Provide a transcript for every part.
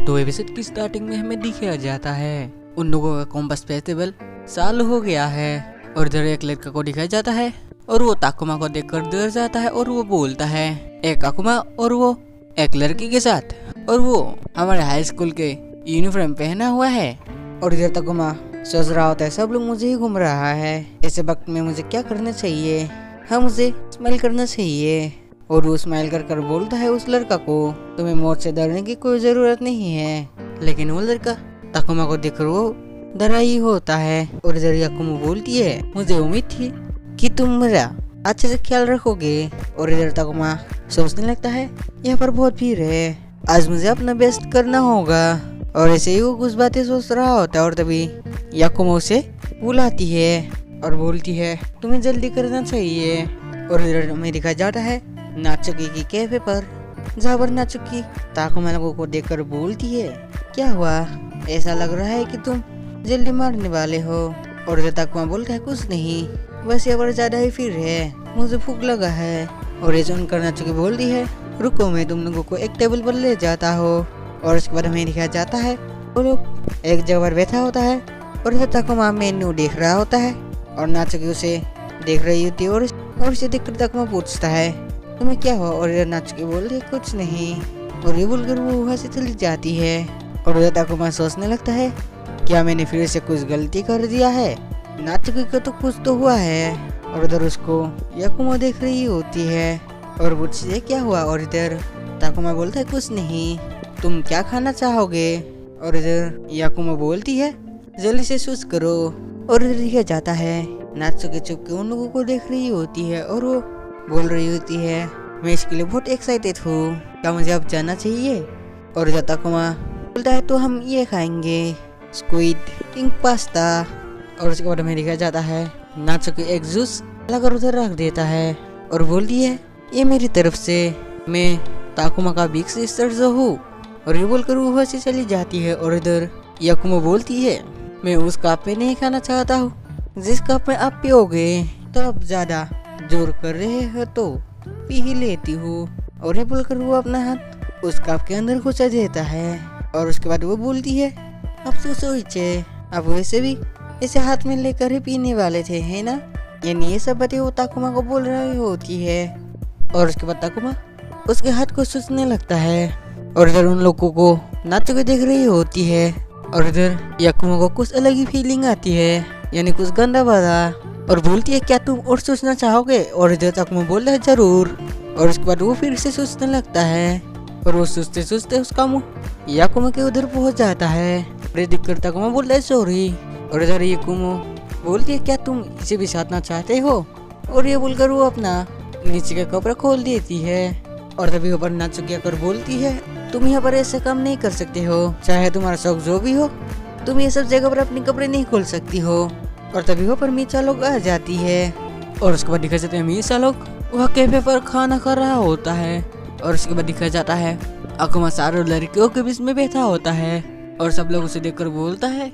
तो एपिसोड की स्टार्टिंग में हमें दिखाया जाता है उन लोगों का कॉम्बस फेस्टिवल चालू हो गया है और इधर एक लड़का को दिखाया जाता है और वो ताकुमा को देखकर डर जाता है और वो बोलता है एक ताकुमा और वो एक लड़की के साथ और वो हमारे हाई स्कूल के यूनिफॉर्म पहना हुआ है। और इधर ताकुमा सोच रहा होता है सब लोग मुझे ही घूम रहा है, ऐसे वक्त में मुझे क्या करना चाहिए। हाँ, मुझे स्माइल करना चाहिए। और वो स्माइल कर कर बोलता है उस लड़का को तुम्हें मौत से डरने की कोई जरूरत नहीं है। लेकिन वो लड़का ताकुमा को देखकर वो डरा ही होता है। और इधर याकुमो बोलती है मुझे उम्मीद थी कि तुम मेरा अच्छे से ख्याल रखोगे। और इधर ताकुमा सोचने लगता है यहाँ पर बहुत भीड़ है, आज मुझे अपना बेस्ट करना होगा। और ऐसे ही वो कुछ बातें सोच रहा होता है और तभी याकुमो उसे बुलाती है और बोलती है तुम्हें जल्दी करना चाहिए। और इधर में दिखाया जाता है नाचुकी की कैफे पर, जहाँ पर नाचुकी ताकुमा लोगों को देखकर बोलती है क्या हुआ, ऐसा लग रहा है कि तुम जल्दी मारने वाले हो। और इधर ताकुमा बोलता है कुछ नहीं, बस यहाँ पर ज्यादा ही भीड़ है, मुझे भूख लगा है। और ये सुनकर नाचुकी बोलती है रुको मैं तुम लोगों को एक टेबल पर ले जाता हो। और उसके बाद हमें दिखाया जाता है वो लोग एक जगह पर बैठा होता है और इधर ताकुमा मेन्यू देख रहा होता है और नाचुकी उसे देख रही होती है और उसे देखकर ताकुमा पूछता है तुम्हें क्या हुआ। और इधर नाचुकी बोलती है कुछ नहीं। और ये बोलकर वो वहाँ से चली जाती है। और इधर ताकुमा सोचने लगता है क्या मैंने फिर से कुछ गलती कर दिया है, नाचुकी का तो कुछ तो हुआ है। और उधर उसको याकुमो देख रही होती है और पूछती है क्या हुआ। और इधर ताकुमा बोलता है कुछ नहीं, तुम क्या खाना चाहोगे। और इधर याकुमो बोलती है जल्दी से चूज करो। और इधर दिखाया जाता है नाचुकी चुप के उन लोगों को देख रही होती है और वो बोल रही होती है मैं इसके लिए बहुत एक्साइटेड हूँ, क्या मुझे अब जाना चाहिए। और इधर ताकुमा बोलता है तो हम ये खाएंगे स्क्विड किंग पास्ता। और उसके बाद हमें दिखाया जाता है नाचुकी एक जूस लगाकर उधर रख देता है और बोलती है ये मेरी तरफ से, मैं ताकुमा का बिग सिस्टर जो हूँ। और ये बोलकर वो वहाँ से चली जाती है। और इधर याकुमो बोलती है मैं उस कप में नहीं खाना चाहता हूँ जिस कप में आप पियोगे, तो आप ज्यादा जोर कर रहे हो तो पी ही लेती हूँ। और ये बोलकर वो अपना हाथ उस कप के अंदर घुसा देता है। और उसके बाद वो बोलती है अब तो सोचे आप वैसे भी इसे हाथ में लेकर ही पीने वाले थे है ना। यानी ये सब बातें वो ताकुमा को बोल रही होती है। और उसके बाद ताकुमा उसके हाथ को सूचने लगता है। और इधर उन लोगों को नाचुकी देख रही होती है। और इधर याकुमो को कुछ अलग ही फीलिंग आती है, यानी कुछ गंदा वाला। और बोलती है क्या तुम और सोचना चाहोगे। और इधर ताकुमा बोलता है जरूर। और उसके बाद वो फिर से सोचने लगता है और वो सोचते सोचते उसका मुंह याकुमो के उधर पहुंच जाता है। और ये दिक्कत ताकुमा बोलता है सॉरी। और इधर याकुमो बोलती है क्या तुम इसे भी साधना चाहते हो। और ये बोलकर वो अपना नीचे का कपड़ा खोल देती है। और तभी ऊपर नाचुकी आकर बोलती है तुम यहाँ पर ऐसे काम नहीं कर सकते हो, चाहे तुम्हारा शौक जो भी हो, तुम ये सब जगह पर अपने कपड़े नहीं खोल सकती हो। और तभी ऊपर मीचा लोग आ जाती है। और उसके बाद दिखाया जाता है मीचा लोग वह कैफे पर खाना खा रहा होता है। और उसके बाद दिखाया जाता है अकुमा सारे लड़कियों के बीच में बैठा होता है और सब लोग उसे देखकर बोलता है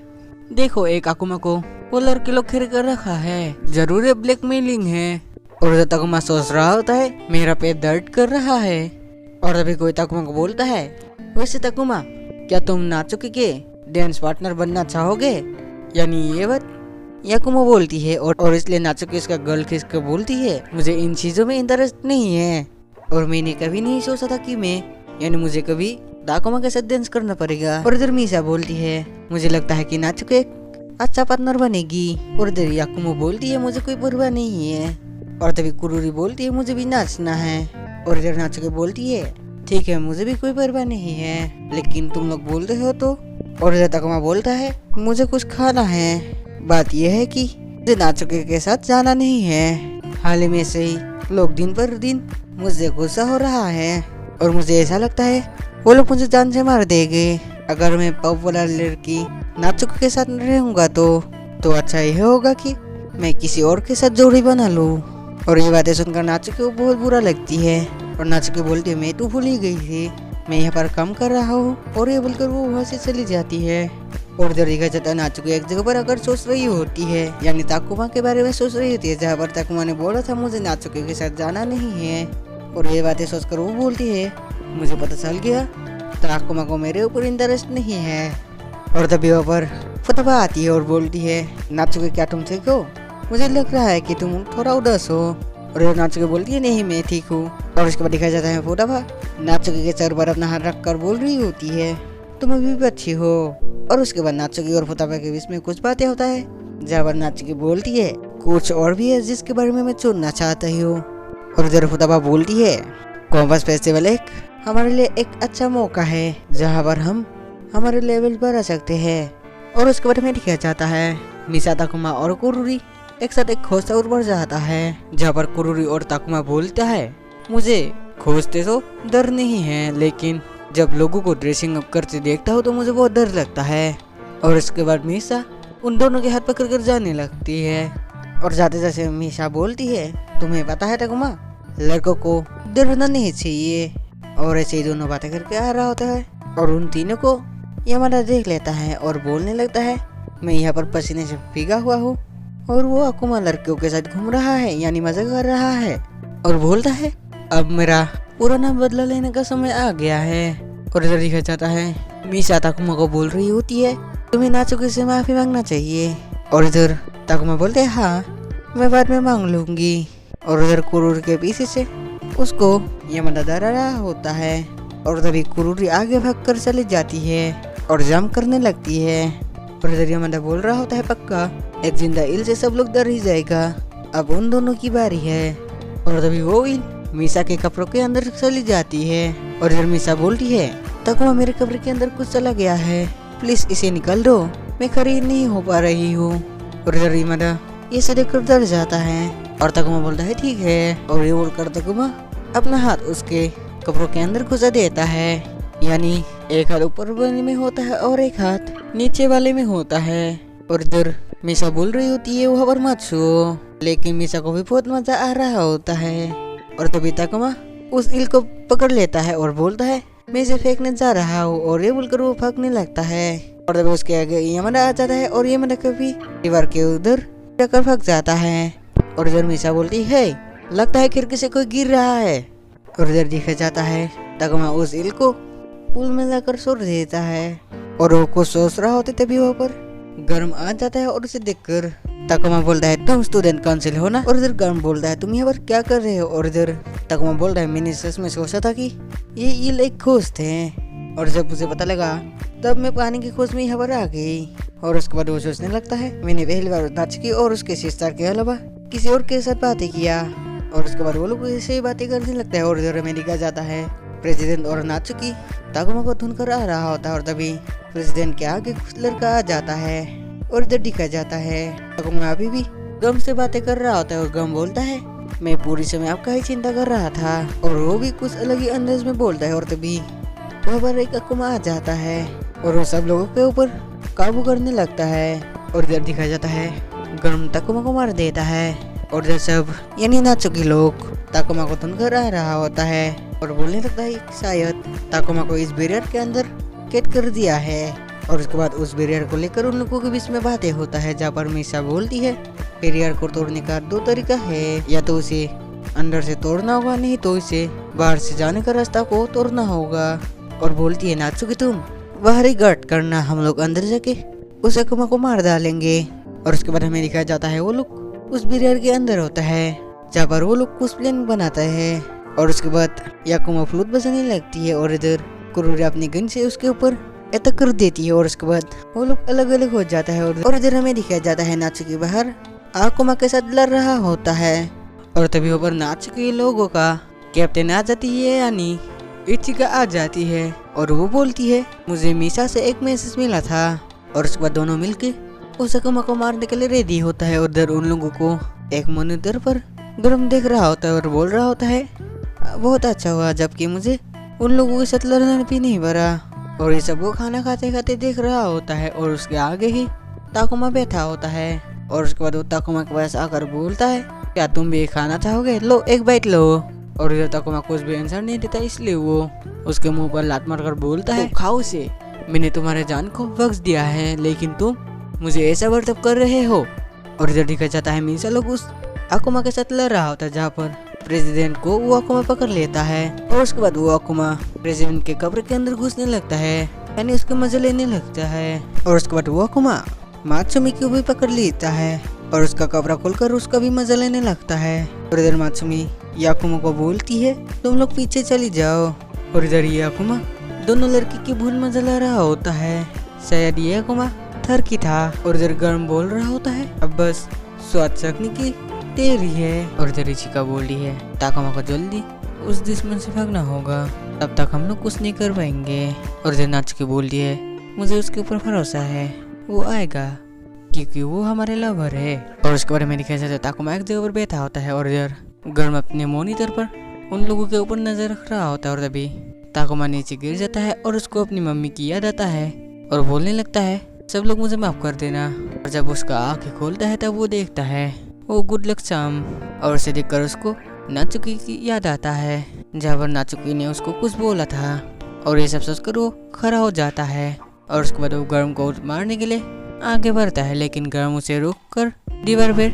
देखो एक अकुमा को वो लड़के लोग घेर कर रखा है, जरूर ब्लैकमेलिंग है। और ताकुमा सोच रहा होता है मेरा पेट दर्द कर रहा है। और तभी कोई ताकुमा को बोलता है वैसे ताकुमा क्या तुम नाचुकी के डांस पार्टनर बनना चाहोगे। यानी ये बात याकुमा बोलती है और इसलिए नाचुकी इसका गल खींच कर बोलती है मुझे इन चीजों में इंटरेस्ट नहीं है। और मैंने कभी नहीं सोचा था कि मैं यानी मुझे कभी ताकुमा के साथ डांस करना पड़ेगा। और इधर मीसा बोलती है मुझे लगता है कि नाचुकी एक अच्छा पार्टनर बनेगी। और इधर याकुमा बोलती है मुझे कोई परवाह नहीं है। और तभी कुरुरी बोलती है मुझे भी नाचना है। और इधर नाचुकी बोलती है ठीक है मुझे भी कोई परवाह नहीं है, लेकिन तुम लोग बोल रहे हो तो। और इधर ताकुमा बोलता है मुझे कुछ खाना है, बात यह है कि मुझे नाचुकी के साथ जाना नहीं है। हाल ही में से ही लोग दिन पर दिन मुझसे गुस्सा हो रहा है और मुझे ऐसा लगता है वो लोग मुझे जान से मार देंगे अगर मैं पॉपुलर लड़की नाचुकी के साथ रहूंगा तो अच्छा यह होगा कि मैं किसी और के साथ जोड़ी बना लूं। और ये बातें सुनकर नाचुकी को बहुत बुरा लगती है। और नाचुकी बोलती है मैं तो भूल ही गई थी, मैं यहाँ पर काम कर रहा हूँ। और ये बोलकर वो वहाँ से चली जाती है। और इधर देखा जाता है नाचुकी एक जगह पर आकर सोच रही होती है, यानी ताकुमा के बारे में सोच रही होती है, जहाँ पर ताकुमा ने बोला था मुझे नाचुकी के साथ जाना नहीं है। और ये बातें सोचकर वो बोलती है मुझे पता चल गया ताकुमा को मेरे ऊपर इंटरेस्ट नहीं है। और तभी वहाँ पर फुताबा आती है और बोलती है, नाचुके क्या तुम ठीक हो? मुझे लग रहा है कि तुम थोड़ा उदास हो। और नाचुके बोलती है, नहीं मैं ठीक हूँ। और उसके बाद दिखाया जाता है फुताबा नाचुके के सर पर अपना हाथ रख कर बोल रही होती है, तुम अभी भी अच्छी हो। और उसके बाद नाचुके और फुताबा के बीच में कुछ बातें होता है, जहाँ पर नाचुके बोलती है, कुछ और भी है जिसके बारे में मैं सुनना चाहता हूँ। और इधर फुताबा बोलती है, कॉम्पास फेस्टिवल एक हमारे लिए एक अच्छा मौका है जहाँ पर हम हमारे लेवल पर आ सकते हैं। और उसके बाद में दिखाया जाता है मिसा, ताकुमा और कुरुरी एक साथ एक खोज और बढ़ जाता है, जहाँ पर कुरुरी और ताकुमा बोलता है, मुझे खोजते तो डर नहीं है, लेकिन जब लोगों को ड्रेसिंग अप करते देखता हूँ तो मुझे बहुत डर लगता है। और उसके बाद मिसा उन दोनों के हाथ पकड़ कर जाने लगती है। और जाते जाते मिसा बोलती है, तुम्हें पता है ताकुमा, लड़कों को डरना नहीं चाहिए। और ऐसे ही दोनों बातें करके आ रहा होता है और उन तीनों को यामाडा देख लेता है और बोलने लगता है, मैं यहाँ पर पसीने से भीगा हुआ हूँ और वो अकुमा लड़कियों के साथ घूम रहा है, यानी मजा कर रहा है। और बोलता है, अब मेरा पुराना बदला लेने का समय आ गया है। और इधर दिखा जाता है मिसा ताकुमा को बोल रही होती है, तुम्हें नाचुके से माफी मांगना चाहिए। और इधर ताकुमा बोलते हैं, हाँ मैं बाद में मांग लूंगी। और उधर कुरुरी के पीछे से उसको यामाडा डरा रहा होता है। और तभी कुरुरी आगे भागकर चली जाती है और जंप करने लगती है। और इधर यामाडा बोल रहा होता है, पक्का एक जिंदा इल से सब लोग डर ही जाएगा, अब उन दोनों की बारी है। और तभी वो इल मिसा के कपड़ों के अंदर चली जाती है। और इधर मिसा बोलती है, ताकुमा मेरे कपड़े के अंदर कुछ चला गया है, प्लीज इसे निकाल दो, मैं खरीद नहीं हो पा रही हूँ। और इधर यामाडा ये सब देखकर डर जाता है और ताकुमा बोलता है, ठीक है। और ये बोलकर ताकुमा अपना हाथ उसके कपड़ों के अंदर घुसा देता है, यानी एक हाथ ऊपर वाले में होता है और एक हाथ नीचे वाले में होता है। और इधर मिसा बोल रही होती है, वहाँ पर मत छुओ, लेकिन मिसा को भी बहुत मजा आ रहा होता है। और तभी ताकुमा उस इल को पकड़ लेता है और बोलता है, मैं इसे फेंकने जा रहा हूँ। और ये बोलकर वो भागने लगता है। और तभी उसके आगे यामाडा आ जाता है और यामाडा कभी दीवार के उधर जाकर भाग जाता है। और इधर मिसा बोलती है, लगता है खिड़की से कोई गिर रहा है। और इधर देखा जाता है ताकुमा उस इल को पुल में लाकर छोड़ देता है। और वो कुछ सोच रहा होता तभी वहाँ पर गर्म आ जाता है और उसे देखकर ताकुमा बोलता है, तुम स्टूडेंट काउंसिल हो ना? और इधर गर्म बोलता है, तुम यहाँ पर क्या कर रहे हो? और इधर ताकुमा बोलता है, मैंने सच में सोचा था कि ये इल एक खोज थे, और जब मुझे पता लगा तब मैं पानी की खोज में यहाँ पर आ गई। और उसके बाद वो सोचने लगता है, मैंने पहली बार नाचुकी और उसके सिस्टर के अलावा किसी और के साथ बातें किया। और उसके बाद वो लोग ऐसे ही बातें करने लगता है। और इधर अमेरिका जाता है प्रेसिडेंट और नाचुकी ताकुमा को ढूंढ कर आ रहा होता है। और तभी प्रेसिडेंट के आगे कुछ लड़का आ जाता है और इधर दिखा जाता है ताकुमा अभी भी गम से बातें कर रहा होता है। और गम बोलता है, मैं पूरी समय आपका ही चिंता कर रहा था। और वो भी कुछ अलग ही अंदाज में बोलता है। और तभी वहाँ पर एक अकुमा आ जाता है और वो सब लोगों के ऊपर काबू करने लगता है। और इधर दिखा जाता है गम ताकुमा को मार देता है। और इधर सब यानी नाचुकी लोग ताकुमा को ढूंढ कर आ रहा होता है और बोलने लगता है शायद ताकुमा को इस बैरियर के अंदर कैद कर दिया है। और उसके बाद उस बैरियर को लेकर उन लोगों के बीच में बातें होता है, जहाँ पर मिसा बोलती है, बैरियर को तोड़ने का दो तरीका है, या तो उसे अंदर से तोड़ना होगा, नहीं तो इसे बाहर से जाने का रास्ता को तोड़ना होगा। और बोलती है, नाचुकी तुम बाहरी गार्ड करना, हम लोग अंदर जाके उस अकुमा को मार डालेंगे। और उसके बाद हमें दिखाया जाता है वो लोग उस बैरियर के अंदर होता है, जहाँ पर वो लोग कुछ प्लान बनाता है। और उसके बाद याकुमा फ्लूट बजाने लगती है और इधर कुरुरी अपनी गन से उसके ऊपर अटैक कर देती है। और उसके बाद वो लोग अलग अलग हो जाता है। और इधर हमें दिखाया जाता है नाचुकी बाहर आकुमा के साथ लड़ रहा होता है। और तभी ऊपर नाचुकी लोगों का कैप्टन आ जाती है, यानी इचिका आ जाती है। और वो बोलती है, मुझे मिसा से एक मैसेज मिला था। और उसके बाद दोनों मिलके उस अकुमा को मारने के लिए रेडी होता है। और इधर उन लोगों को एक मॉनिटर पर गरम देख रहा होता है और बोल रहा होता है, बहुत अच्छा हुआ जबकि मुझे उन लोगों के साथ लड़ना भी नहीं पड़ा। और ये सब वो खाना खाते खाते देख रहा होता है। और उसके आगे ही ताकुमा बैठा होता है। और उसके बाद वो ताकुमा के पास आकर बोलता है, क्या तुम भी खाना चाहोगे? लो एक बाइट लो। और इधर ताकुमा कुछ भी आंसर नहीं देता, इसलिए वो उसके मुंह पर लात मारकर बोलता है, खाओ उसे, मैंने तुम्हारे जान को बख्श दिया है, लेकिन तुम मुझे ऐसा बर्ताव कर रहे हो। और इधर दिखा जाता है मिसा लोग उस आकुमा के साथ लड़ रहा होता है, जहाँ पर प्रेसिडेंट को वो अकुमा पकड़ लेता है और उसके बाद वो अकुमा प्रेसिडेंट के कब्र के अंदर घुसने लगता है, यानी उसके मजे लेने लगता है। और उसके बाद वो अकुमा मात्सुमी को भी पकड़ लेता है और उसका कपड़ा खोलकर उसका भी मजा लेने लगता है। और इधर मात्सुमी याकुमा को बोलती है तुम लोग पीछे चली जाओ। और इधर ये याकुमा दोनों लड़की की भूल मजा ला रहा होता है, शायद ये याकुमा थर की था। और इधर गर्म बोल रहा होता है अब बस स्वाद चखने की देरी है। और इधर इचिका बोल रही है ताकुमा को जल्दी उस दुश्मन से भागना होगा, तब तक हम लोग कुछ नहीं कर पाएंगे। और इधर नाचुकी बोल रही है मुझे उसके ऊपर भरोसा है, वो आएगा क्योंकि वो हमारे लवर है। और उसके बारे में दिखाया जाता है ताकुमा एक जगह पर बैठा होता है और इधर गर्म अपने मॉनिटर पर उन लोगों के ऊपर नजर रख रहा होता है। और तभी ताकुमा नीचे गिर जाता है और उसको अपनी मम्मी की याद आता है और बोलने लगता है सब लोग मुझे माफ कर देना। और जब उसका आंखें खोलता है तब वो देखता है वो गुड लक चार्म, और उसे देखकर उसको नाचुकी की याद आता है जहाँ पर नाचुकी ने उसको कुछ बोला था। और ये सब सोचकर वो खड़ा हो जाता है और उसके बाद वो गर्म को मारने के लिए आगे बढ़ता है, लेकिन गर्म उसे रोक कर दीवार पर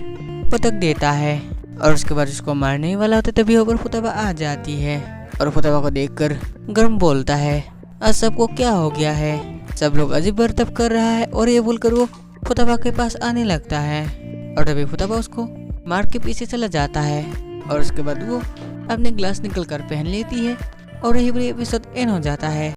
पटक देता है। और उसके बाद उसको मारने ही वाला होता है तभी ऊपर फुताबा आ जाती है और फुताबा को देखकर गर्म बोलता है आज सबको क्या हो गया है, सब लोग अजीब बर्ताव कर रहा है। और ये बोलकर वो फुताबा के पास आने लगता है और तभी फुताबा उसको मार के पीछे चला जाता है। और उसके बाद वो अपने ग्लास निकल कर पहन लेती है और यही एपिसोड एंड हो जाता है।